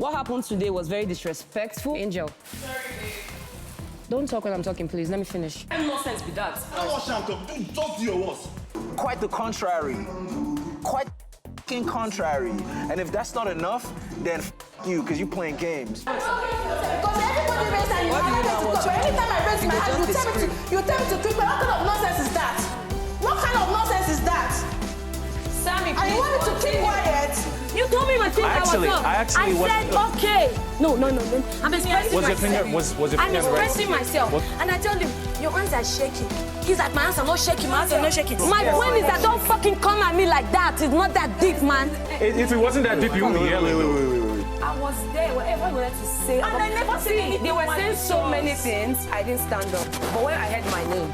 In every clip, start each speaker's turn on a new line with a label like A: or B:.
A: What happened today was very disrespectful. Angel.
B: Sorry, babe.
A: Don't talk when I'm talking, please. Let me finish. What nonsense be that?
C: I don't want to talk to your words.
D: Quite the contrary. Quite f***ing contrary. And if that's not enough, then f*** you, because you playing games.
E: Because everybody raised and you every time I raise my hand, you tell me to tweet. What kind of nonsense is that? What kind of nonsense is that?
A: Sammy,
E: and you want me to keep quiet?
A: You told me my thing
F: I
A: said, okay. No. I'm expressing myself. I'm expressing myself. And I tell him, your hands are shaking. He's like, my hands are not shaking, my hands are not shaking. My point is that don't fucking come at me like that. It's not that deep, man.
F: If it wasn't that deep, you wouldn't be yelling.
A: Wait. I was there, whatever I wanted to say. And I never said anything. They were saying so many things, I didn't stand up. But when I heard my name...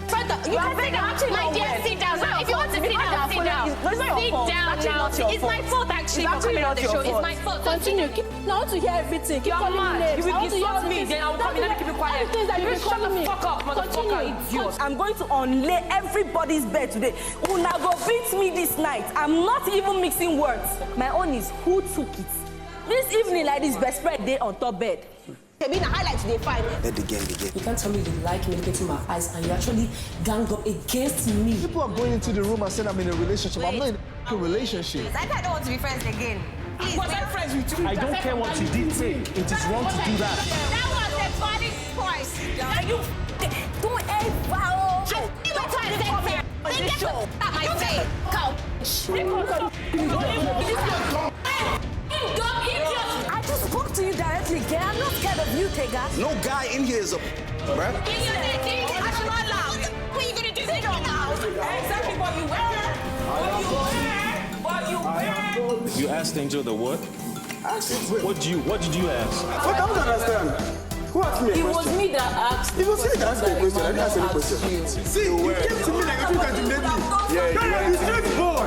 G: You can sit down. My dear, sit down now. If you want to sit down, sit down. Sit down now. It's my fault, actually, for coming on the show. It's my fault.
E: Continue. Now I want to hear everything. Keep calling me names.
A: You will insult me, then I will come in and keep you quiet. You shut the fuck up, motherfucker, idiot.
E: I'm going to unlay everybody's bed today. Una go beat me this night. I'm not even mixing words. My own is who took it. This evening, like this, best friend day on top bed. Maybe the highlights they find.
D: Let the game begin.
H: You can't tell me you like me looking into my eyes and you actually gang up against me.
C: People are going into the room and saying I'm in a relationship. I'm not in a relationship.
G: I don't want to be friends again. Please,
E: Was I friends with you?
F: I don't care what you did say. It is wrong to do that.
G: That was a funny point.
E: You don't ever.
G: Don't try to say fair. They get at my face.
E: I just spoke to you directly, girl. I'm not scared of you, Tega.
D: No guy in here is a bruh.
G: I should not laugh. What are you going to do? Sit down now.
E: Exactly what you wear. What you wear.
F: You asked Angel the what? What did you ask?
C: I don't understand. Who asked me a question?
E: It was me that asked.
C: It was me that asked me a question. I didn't ask any question. See, you came to me like if you can deny me. I'm the street boy.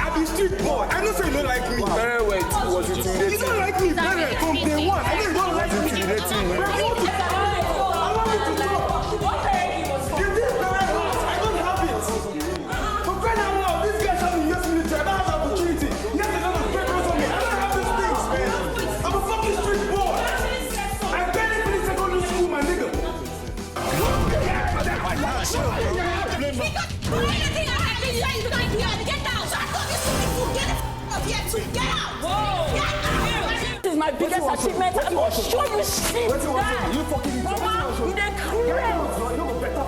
C: I'm the street boy. I know say you don't like me. Very well, it was intimidating. You don't like me, very from day one. I know you don't like me. Intimidating. I want you to talk. You did very well. I don't have it. For crying out loud, this guy shot me yesterday. I don't have the opportunity. He has a lot of papers on me. I don't have these things, man. I'm a fucking street boy. I barely finished secondary school, my nigga.
E: This is my biggest achievement. I'm gonna show you shit.
C: You fucking
E: Mama, you dey crazy.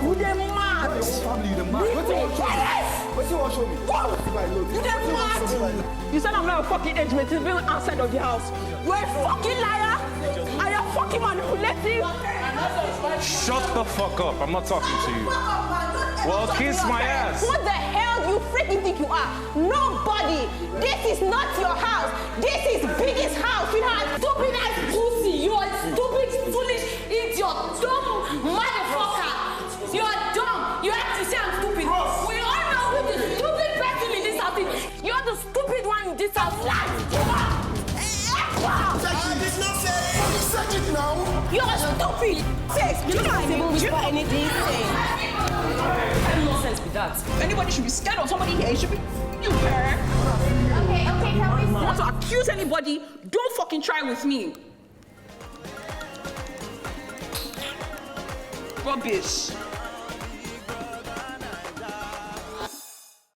E: You dey mad. You dey mad. You said I'm not a fucking age mate. It's been outside of the house. You're a fucking liar. I am fucking manipulative.
F: Shut the fuck up. I'm not talking to you. Well, kiss my ass.
E: What the hell do you freaking think you are? Nobody. This is not your house. This is Biggie's house. You know, stupid ass pussy. You are stupid, foolish, idiot, dumb motherfucker. You are dumb. You have to say I'm stupid. We all know who the stupid person in this house is. You're the stupid one in this house.
C: I did not say it. You said it now.
E: You're stupid. You're not able to whisper anything.
A: What nonsense be that?
E: If anybody should be scared of somebody here, it should be you, girl.
G: Okay, tell me.
E: You want to accuse anybody, don't fucking try with me. Rubbish.